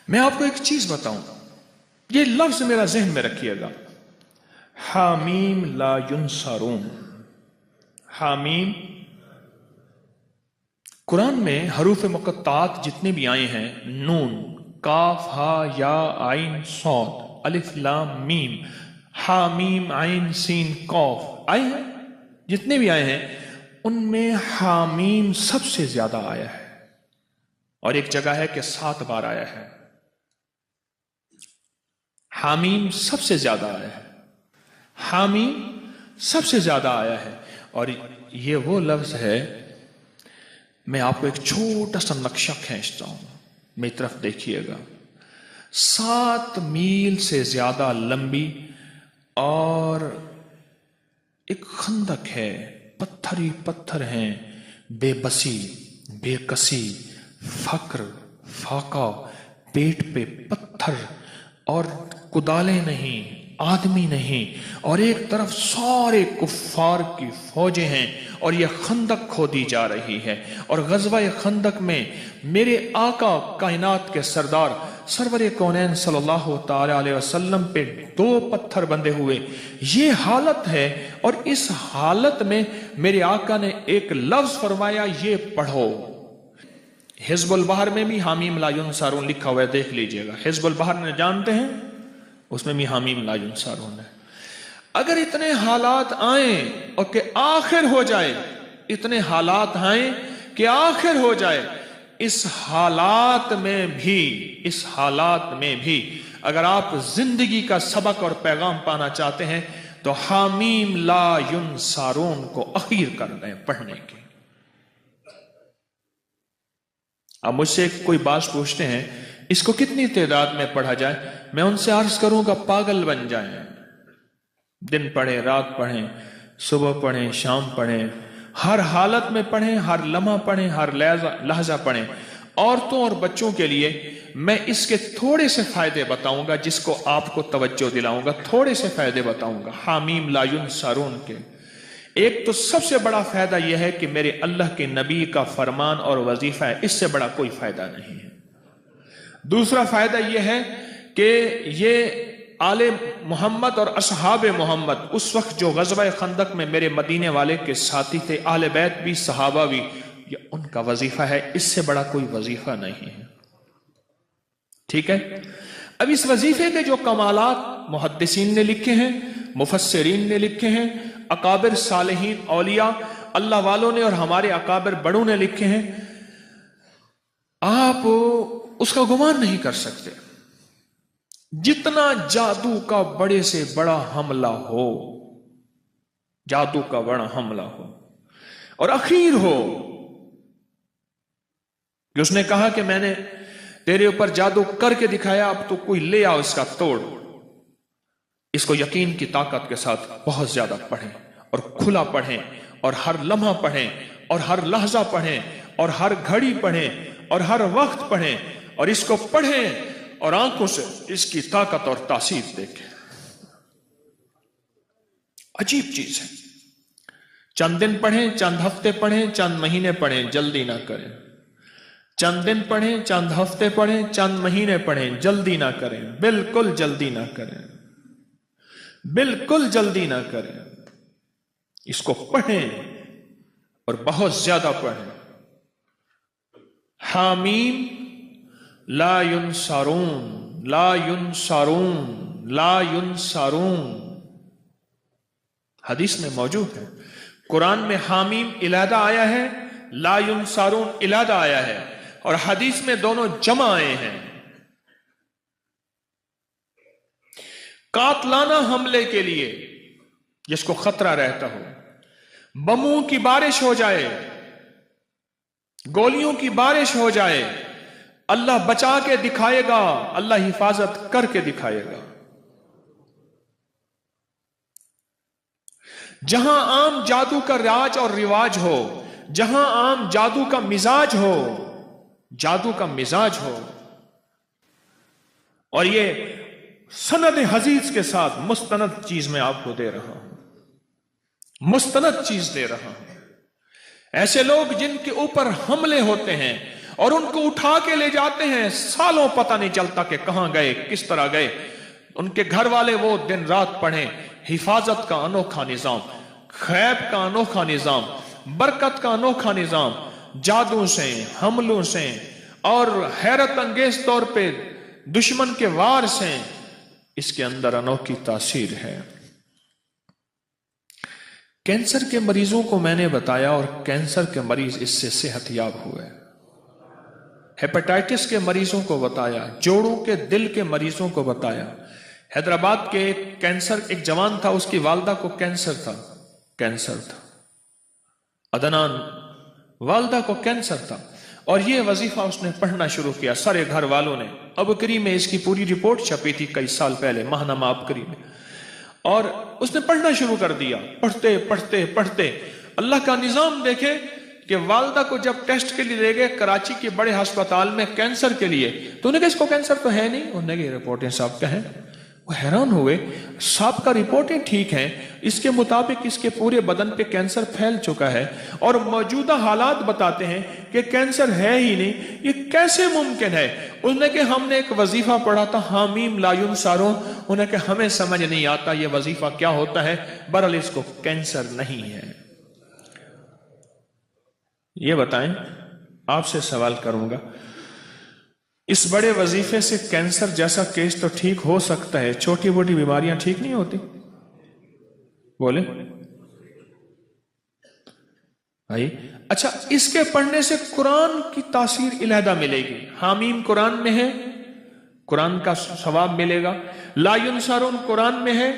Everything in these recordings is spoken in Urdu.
میں آپ کو ایک چیز بتاؤں، یہ لفظ میرا ذہن میں رکھیے گا، حامیم لا ینصرون۔ حامیم، قرآن میں حروف مقطعات جتنے بھی آئے ہیں، نون، کاف، ہا، یا، عین، صاد، الف، لام، میم، حامیم، عین، سین، قاف آئے ہیں، جتنے بھی آئے ہیں ان میں حامیم سب سے زیادہ آیا ہے، اور ایک جگہ ہے کہ 7 بار آیا ہے۔ حامیم سب سے زیادہ آیا ہے، حامیم سب سے زیادہ آیا ہے، اور یہ وہ لفظ ہے، میں آپ کو ایک چھوٹا سا نقشہ کھینچتا ہوں، میری طرف دیکھیے گا۔ 7 میل سے زیادہ لمبی اور ایک خندق ہے، پتھر ہی پتھر ہیں، بے بسی، بے کسی، فقر، فاقہ، پیٹ پہ پتھر، اور کدالیں نہیں، آدمی نہیں، اور ایک طرف سارے کفار کی فوجیں ہیں، اور یہ خندق کھودی جا رہی ہے، اور غزوہ خندق میں میرے آقا کائنات کے سردار سرور کونین صلی اللہ تعالی علیہ وسلم پہ 2 پتھر بندھے ہوئے، یہ حالت ہے، اور اس حالت میں میرے آقا نے ایک لفظ فرمایا، یہ پڑھو۔ حزب البحر میں بھی حامیم لا ینصرون لکھا ہوا ہے، دیکھ لیجئے گا، حزب البحر نے جانتے ہیں، اس میں بھی حامیم لا ینصرون ہے۔ اگر اتنے حالات آئیں اور کہ آخر ہو جائے، اتنے حالات آئیں کہ آخر ہو جائے، اس حالات میں بھی اگر آپ زندگی کا سبق اور پیغام پانا چاہتے ہیں تو حامیم لا ینصرون کو اخیر کر دیں پڑھنے کی۔ اب مجھ سے کوئی بات پوچھتے ہیں اس کو کتنی تعداد میں پڑھا جائے، میں ان سے عرض کروں گا پاگل بن جائیں، دن پڑھیں، رات پڑھیں، صبح پڑھیں، شام پڑھیں، ہر حالت میں پڑھیں، ہر لمحہ پڑھیں، ہر لحظہ پڑھیں۔ عورتوں اور بچوں کے لیے میں اس کے تھوڑے سے فائدے بتاؤں گا، جس کو آپ کو توجہ دلاؤں گا، تھوڑے سے فائدے بتاؤں گا حامیم لا ینصرون کے۔ ایک تو سب سے بڑا فائدہ یہ ہے کہ میرے اللہ کے نبی کا فرمان اور وظیفہ ہے، اس سے بڑا کوئی فائدہ نہیں ہے۔ دوسرا فائدہ یہ ہے کہ یہ آل محمد اور اصحاب محمد اس وقت جو غزوہ خندق میں میرے مدینے والے کے ساتھی تھے، اہل بیت بھی، صحابہ بھی، یہ ان کا وظیفہ ہے، اس سے بڑا کوئی وظیفہ نہیں ہے۔ ٹھیک ہے، اب اس وظیفے کے جو کمالات محدثین نے لکھے ہیں، مفسرین نے لکھے ہیں، اکابر صالحین اولیاء اللہ والوں نے اور ہمارے اکابر بڑوں نے لکھے ہیں، آپ اس کا گمان نہیں کر سکتے۔ جتنا جادو کا بڑے سے بڑا حملہ ہو، جادو کا بڑا حملہ ہو اور اخیر ہو کہ اس نے کہا کہ میں نے تیرے اوپر جادو کر کے دکھایا، اب تو کوئی لے آؤ اس کا توڑ، اس کو یقین کی طاقت کے ساتھ بہت زیادہ پڑھیں اور کھلا پڑھیں اور ہر لمحہ پڑھیں اور ہر لحظہ پڑھیں اور ہر گھڑی پڑھیں اور ہر وقت پڑھیں، اور اس کو پڑھیں اور آنکھوں سے اس کی طاقت اور تاثیر دیکھیں۔ عجیب چیز ہے، چند دن پڑھیں، چند ہفتے پڑھیں، چند مہینے پڑھیں، جلدی نہ کریں۔ چند دن پڑھیں، چند ہفتے پڑھیں، چند مہینے پڑھیں، جلدی نہ کریں، بالکل جلدی نہ کریں، بالکل جلدی نہ کریں، اس کو پڑھیں اور بہت زیادہ پڑھیں۔ حامیم لا ینصرون، لا ینصرون، لا ینصرون، حدیث میں موجود ہے۔ قرآن میں حامیم علیحدہ آیا ہے، لا ینصرون علیحدہ آیا ہے، اور حدیث میں دونوں جمع آئے ہیں۔ قاتلانہ حملے کے لیے جس کو خطرہ رہتا ہو، بموں کی بارش ہو جائے، گولیوں کی بارش ہو جائے، اللہ بچا کے دکھائے گا، اللہ حفاظت کر کے دکھائے گا۔ جہاں عام جادو کا راج اور رواج ہو، جہاں عام جادو کا مزاج ہو، جادو کا مزاج ہو، اور یہ سند حدیث کے ساتھ مستند چیز میں آپ کو دے رہا ہوں، مستند چیز دے رہا ہوں، ایسے لوگ جن کے اوپر حملے ہوتے ہیں اور ان کو اٹھا کے لے جاتے ہیں، سالوں پتہ نہیں چلتا کہ کہاں گئے، کس طرح گئے۔ ان کے گھر والے وہ دن رات پڑھیں، حفاظت کا انوکھا نظام، غیب کا انوکھا نظام، برکت کا انوکھا نظام، جادو سے، حملوں سے اور حیرت انگیز طور پہ دشمن کے وار سے، اس کے اندر انوکھی تاثیر ہے۔ کینسر کے مریضوں کو میں نے بتایا اور کینسر کے مریض اس سے صحت یاب ہوئے، ہیپاٹائٹس کے مریضوں کو بتایا، جوڑوں کے دل کے مریضوں کو بتایا۔ حیدرآباد کے ایک جوان تھا، اس کی والدہ کو کینسر تھا، عدنان، والدہ کو کینسر تھا، اور یہ وظیفہ اس نے پڑھنا شروع کیا۔ سارے گھر والوں نے، ابکری میں اس کی پوری رپورٹ چھپی تھی کئی سال پہلے، ماہنامہ ابکری میں، اور اس نے پڑھنا شروع کر دیا۔ پڑھتے پڑھتے پڑھتے اللہ کا نظام دیکھے کہ والدہ کو جب ٹیسٹ کے لیے لے گئے کراچی کے بڑے ہسپتال میں کینسر کے لیے، تو انہیں کہا اس کو کینسر تو ہے نہیں، انہوں نے کہا رپورٹیں صاحب کا ہیں۔ وہ حیران ہوئے، صاحب کا رپورٹیں ٹھیک ہیں، اس کے مطابق اس کے پورے بدن پہ کینسر پھیل چکا ہے اور موجودہ حالات بتاتے ہیں کہ کینسر ہے ہی نہیں، یہ کیسے ممکن ہے؟ انہوں نے کہا ہم نے ایک وظیفہ پڑھا تھا، حامیم لا ینصرون، انہوں نے کہا ہمیں سمجھ نہیں آتا یہ وظیفہ کیا ہوتا ہے، بہرحال اس کو کینسر نہیں ہے۔ یہ بتائیں، آپ سے سوال کروں گا، اس بڑے وظیفے سے کینسر جیسا کیس تو ٹھیک ہو سکتا ہے، چھوٹی موٹی بیماریاں ٹھیک نہیں ہوتی؟ بولے بھائی۔ اچھا، اس کے پڑھنے سے قرآن کی تاثیر علیحدہ ملے گی۔ حامیم قرآن میں ہے، قرآن کا ثواب ملے گا۔ لا ینصرون قرآن میں ہے،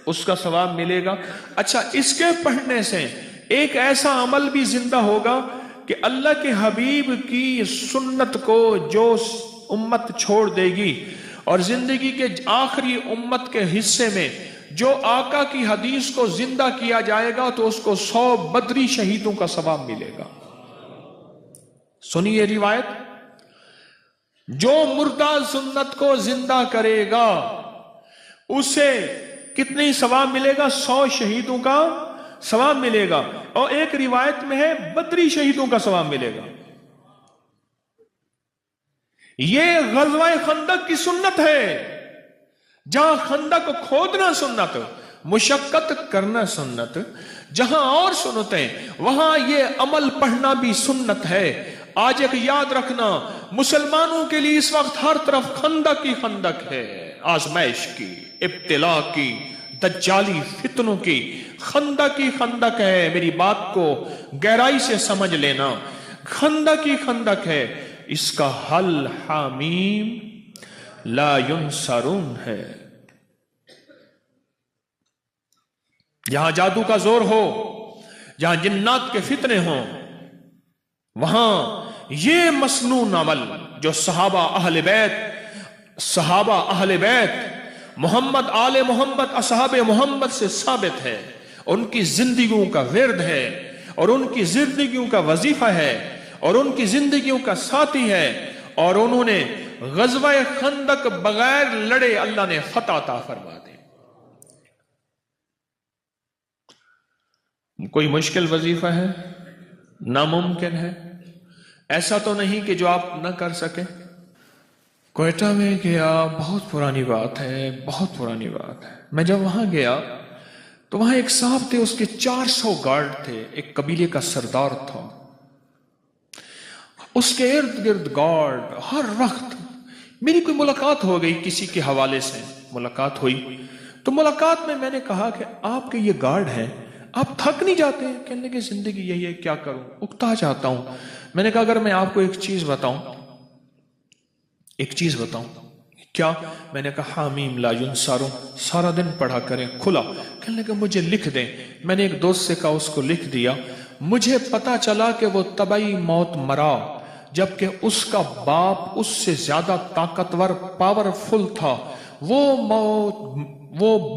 اس کا ثواب ملے گا۔ اچھا، اس کے پڑھنے سے ایک ایسا عمل بھی زندہ ہوگا کہ اللہ کے حبیب کی سنت کو جو امت چھوڑ دے گی اور زندگی کے آخری امت کے حصے میں جو آقا کی حدیث کو زندہ کیا جائے گا تو اس کو 100 بدری شہیدوں کا ثواب ملے گا۔ سنیے روایت، جو مردہ سنت کو زندہ کرے گا اسے کتنی ثواب ملے گا؟ 100 شہیدوں کا ثواب ملے گا، اور ایک روایت میں ہے بدری شہیدوں کا ثواب ملے گا۔ یہ غزوہ خندق کی سنت ہے، جہاں خندق کھودنا سنت، مشقت کرنا سنت، جہاں اور سنتیں وہاں یہ عمل پڑھنا بھی سنت ہے۔ آج ایک یاد رکھنا، مسلمانوں کے لیے اس وقت ہر طرف خندق کی خندق ہے، آزمائش کی، ابتلا کی، دجالی فتنوں کی خندق کی خندق ہے۔ میری بات کو گہرائی سے سمجھ لینا، خندق کی خندق ہے، اس کا حل حامیم لا ینصرون ہے۔ جہاں جادو کا زور ہو، جہاں جنات کے فتنے ہوں، وہاں یہ مسنون عمل جو صحابہ اہل بیت محمد آل محمد اصحاب محمد سے ثابت ہے، ان کی زندگیوں کا ورد ہے اور ان کی زندگیوں کا وظیفہ ہے اور ان کی زندگیوں کا ساتھی ہے، اور انہوں نے غزوہ خندق بغیر لڑے اللہ نے فتح عطا فرما دی۔ کوئی مشکل وظیفہ ہے؟ ناممکن ہے؟ ایسا تو نہیں کہ جو آپ نہ کر سکیں۔ کوئٹہ میں گیا، بہت پرانی بات ہے، بہت پرانی بات ہے۔ میں جب وہاں گیا تو وہاں ایک صاحب تھے، اس کے 400 گارڈ تھے، ایک قبیلے کا سردار تھا، اس کے ارد گرد گارڈ۔ ہر وقت میری کوئی ملاقات ہو گئی، کسی کے حوالے سے ملاقات ہوئی، تو ملاقات میں نے کہا کہ آپ کے یہ گارڈ ہیں، آپ تھک نہیں جاتے ہیں؟ کہنے لگے زندگی یہی ہے، کیا کروں، اکتا جاتا ہوں۔ میں نے کہا اگر میں آپ کو ایک چیز بتاؤں کیا؟ میں نے کہا حامیم لا ینصرون سارا دن پڑھا کریں، کھلا۔ کہنے لگے مجھے لکھ دیں۔ میں نے ایک دوست سے کہا، اس کو لکھ دیا۔ مجھے پتا چلا کہ وہ طبعی موت مرا، جبکہ اس کا باپ اس سے زیادہ طاقتور پاورفل تھا، وہ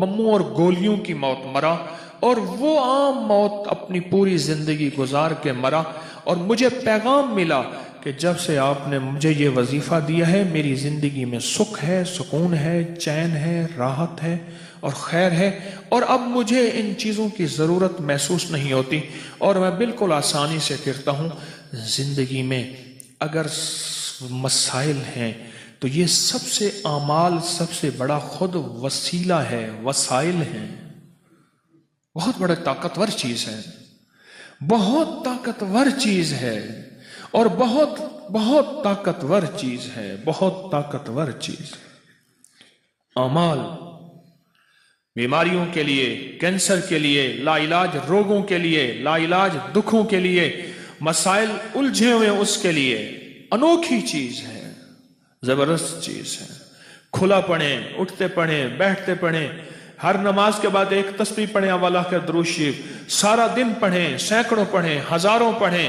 بموں اور گولیوں کی موت مرا، اور وہ عام موت اپنی پوری زندگی گزار کے مرا۔ اور مجھے پیغام ملا کہ جب سے آپ نے مجھے یہ وظیفہ دیا ہے، میری زندگی میں سکھ ہے، سکون ہے، چین ہے، راحت ہے اور خیر ہے، اور اب مجھے ان چیزوں کی ضرورت محسوس نہیں ہوتی، اور میں بالکل آسانی سے کرتا ہوں۔ زندگی میں اگر مسائل ہیں تو یہ سب سے اعمال سب سے بڑا خود وسیلہ ہے، وسائل ہیں، بہت بڑا طاقتور چیز ہے، بہت طاقتور چیز ہے، اور بہت بہت طاقتور چیز ہے، بہت طاقتور چیز۔ اعمال بیماریوں کے لیے، کینسر کے لیے، لا علاج روگوں کے لیے، لا علاج دکھوں کے لیے، مسائل الجھے ہوئے اس کے لیے انوکھی چیز ہے، زبردست چیز ہے۔ کھلا پڑھیں، اٹھتے پڑھیں، بیٹھتے پڑھیں، ہر نماز کے بعد ایک تسبیح پڑھیں، اواللہ کا درود شریف، سارا دن پڑھیں، سینکڑوں پڑھیں، ہزاروں پڑھیں،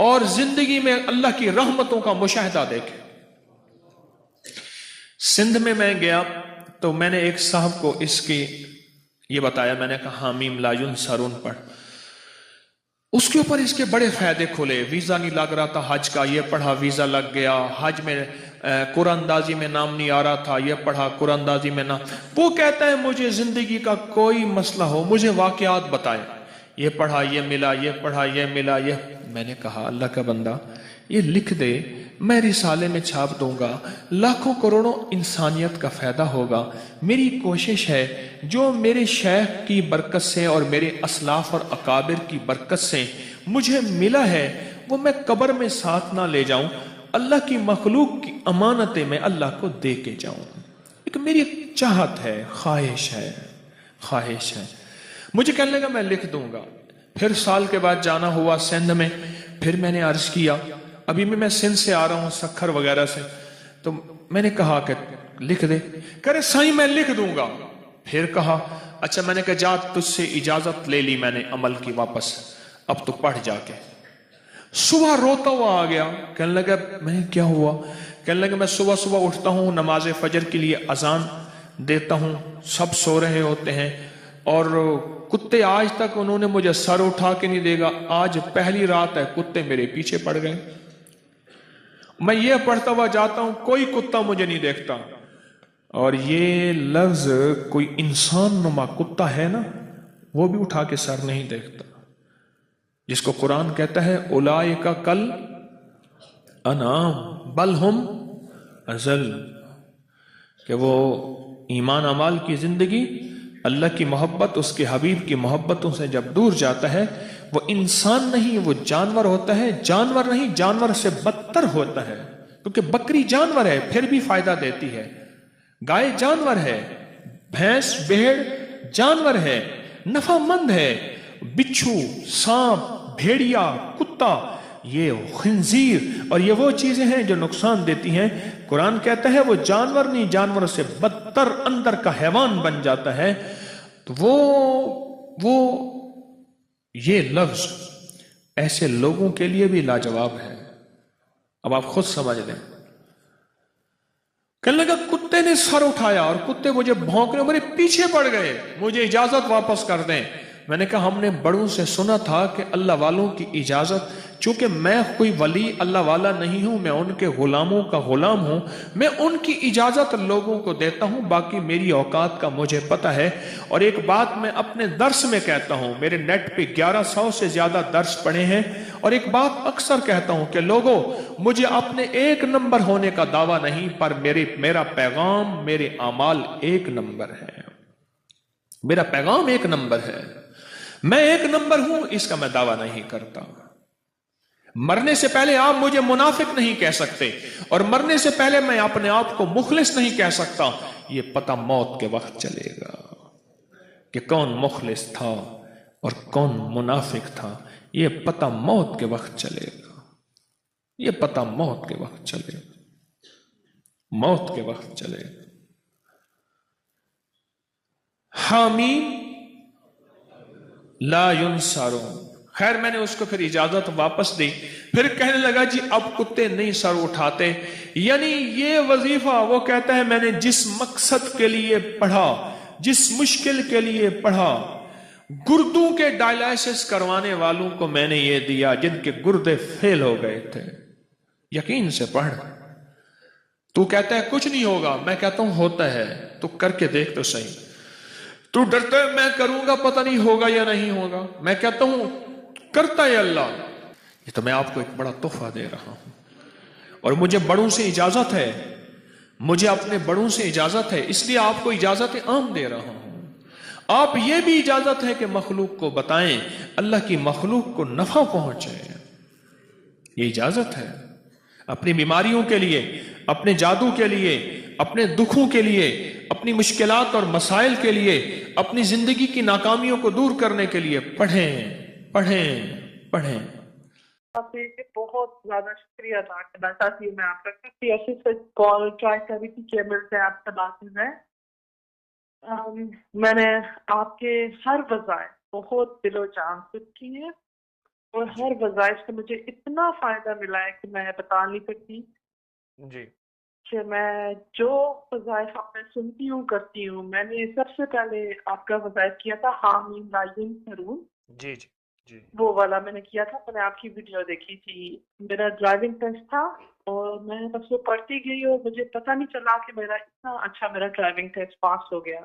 اور زندگی میں اللہ کی رحمتوں کا مشاہدہ دیکھیں۔ سندھ میں گیا تو میں نے ایک صاحب کو اس کی یہ بتایا، میں نے کہا حامیم لا ینصرون پڑھ، اس کے اوپر اس کے بڑے فائدے کھلے۔ ویزا نہیں لگ رہا تھا حج کا، یہ پڑھا ویزا لگ گیا۔ حج میں قرآن اندازی میں نام نہیں آ رہا تھا، یہ پڑھا قرآن اندازی میں نام۔ وہ کہتا ہے مجھے زندگی کا کوئی مسئلہ ہو مجھے واقعات بتائے، یہ پڑھا یہ ملا، یہ پڑھا یہ ملا، یہ۔ میں نے کہا اللہ کا بندہ یہ لکھ دے، میں رسالے میں چھاپ دوں گا، لاکھوں کروڑوں انسانیت کا فائدہ ہوگا۔ میری کوشش ہے جو میرے شیخ کی برکت سے اور میرے اسلاف اور اکابر کی برکت سے مجھے ملا ہے وہ میں قبر میں ساتھ نہ لے جاؤں، اللہ کی مخلوق کی امانتیں میں اللہ کو دے کے جاؤں۔ ایک میری چاہت ہے، خواہش ہے۔ مجھے کہنے لگا میں لکھ دوں گا۔ پھر سال کے بعد جانا ہوا سندھ میں، پھر میں نے عرض کیا، ابھی میں سندھ سے آ رہا ہوں، سکھر وغیرہ سے، تو میں نے کہا کہ لکھ دے، کہہ رہے سائیں میں لکھ دوں گا۔ پھر کہا اچھا، میں نے کہا جا تجھ سے اجازت لے لی میں نے عمل کی واپس، اب تو پڑھ جا کے۔ صبح روتا ہوا آ گیا، کہنے لگا میں کیا ہوا؟ کہنے لگا میں صبح اٹھتا ہوں، نماز فجر کے لیے اذان دیتا ہوں، سب سو رہے ہوتے ہیں، اور کتے آج تک انہوں نے مجھے سر اٹھا کے نہیں دیکھا، آج پہلی رات ہے کتے میرے پیچھے پڑ گئے۔ میں یہ پڑھتا ہوا جاتا ہوں، کوئی کتا مجھے نہیں دیکھتا، اور یہ لفظ کوئی انسان نما کتا ہے نا وہ بھی اٹھا کے سر نہیں دیکھتا، جس کو قرآن کہتا ہے اولئک کل انعام بل ہم اضل، کہ وہ ایمان اعمال کی زندگی، اللہ کی محبت، اس کے حبیب کی محبتوں سے جب دور جاتا ہے وہ انسان نہیں، وہ جانور ہوتا ہے۔ جانور نہیں، جانور سے بدتر ہوتا ہے، کیونکہ بکری جانور ہے پھر بھی فائدہ دیتی ہے، گائے جانور ہے، بھینس بھیڑ جانور ہے، نفع مند ہے، بچھو سانپ بھیڑیا کتا یہ خنزیر اور یہ وہ چیزیں ہیں جو نقصان دیتی ہیں۔ قرآن کہتا ہے وہ جانور نہیں، جانوروں سے بدتر اندر کا حیوان بن جاتا ہے۔ تو وہ یہ لفظ ایسے لوگوں کے لیے بھی لاجواب ہے۔ اب آپ خود سمجھ لیں۔ کہنے لگا کتے نے سر اٹھایا اور کتے مجھے بھونکنے میرے پیچھے پڑ گئے، مجھے اجازت واپس کر دیں۔ میں نے کہا ہم نے بڑوں سے سنا تھا کہ اللہ والوں کی اجازت، چونکہ میں کوئی ولی اللہ والا نہیں ہوں، میں ان کے غلاموں کا غلام ہوں، میں ان کی اجازت لوگوں کو دیتا ہوں، باقی میری اوقات کا مجھے پتہ ہے۔ اور ایک بات میں اپنے درس میں کہتا ہوں، میرے نیٹ پہ 1100 سے زیادہ درس پڑھے ہیں، اور ایک بات اکثر کہتا ہوں کہ لوگوں مجھے اپنے ایک نمبر ہونے کا دعویٰ نہیں، پر میرا پیغام، میرے اعمال ایک نمبر ہے، میرا پیغام ایک نمبر ہے، میں ایک نمبر ہوں، اس کا میں دعویٰ نہیں کرتا۔ مرنے سے پہلے آپ مجھے منافق نہیں کہہ سکتے، اور مرنے سے پہلے میں اپنے آپ کو مخلص نہیں کہہ سکتا۔ یہ پتہ موت کے وقت چلے گا کہ کون مخلص تھا اور کون منافق تھا، یہ پتہ موت کے وقت چلے گا، یہ پتہ موت کے وقت چلے گا، موت کے وقت چلے گا۔ حامیم لا ینصرون۔ خیر میں نے اس کو پھر اجازت واپس دی، پھر کہنے لگا جی اب کتے نہیں سر اٹھاتے، یعنی یہ وظیفہ وہ کہتا ہے میں نے جس مقصد کے لیے پڑھا، جس مشکل کے لیے پڑھا، گردوں کے ڈائلائسس کروانے والوں کو میں نے یہ دیا جن کے گردے فیل ہو گئے تھے۔ یقین سے پڑھ۔ تو کہتا ہے کچھ نہیں ہوگا، میں کہتا ہوں ہوتا ہے، تو کر کے دیکھ تو صحیح۔ تو ڈرتا ہے میں کروں گا پتہ نہیں ہوگا یا نہیں ہوگا، میں کہتا ہوں کرتا ہے اللہ۔ یہ تو میں آپ کو ایک بڑا تحفہ دے رہا ہوں، اور مجھے بڑوں سے اجازت ہے، مجھے اپنے بڑوں سے اجازت ہے، اس لیے آپ کو اجازت عام دے رہا ہوں۔ آپ یہ بھی اجازت ہے کہ مخلوق کو بتائیں، اللہ کی مخلوق کو نفع پہنچے، یہ اجازت ہے۔ اپنی بیماریوں کے لیے، اپنے جادو کے لیے، اپنے دکھوں کے لیے، اپنی مشکلات اور مسائل کے لیے، اپنی زندگی کی ناکامیوں کو دور کرنے کے لیے پڑھیں پڑھیں پڑھیں۔ آپ سے بہت زیادہ شکریہ ادا کرنا چاہتی ہوں میں آپ کا، کافی عرصے سے کال ٹرائی کر رہی تھی کہ مل سے آپ سے بات ہے۔ میں نے آپ کے ہر وظائف بہت دل و جان سے کی ہے، اور جی ہر وظائف سے مجھے اتنا فائدہ ملا ہے کہ میں بتا نہیں سکتی جی کہ میں جو وظائف آپ میں سنتی ہوں کرتی ہوں۔ میں نے سب سے پہلے آپ کا وظائف کیا تھا حامیم لائن سرون، جی جی جی وہ والا میں نے کیا تھا، میں نے آپ کی ویڈیو دیکھی تھی۔ میرا ڈرائیونگ ٹیسٹ تھا اور میں بس وہ پڑھتی گئی اور مجھے پتہ نہیں چلا کہ میرا اتنا اچھا میرا ڈرائیونگ ٹیسٹ پاس ہو گیا۔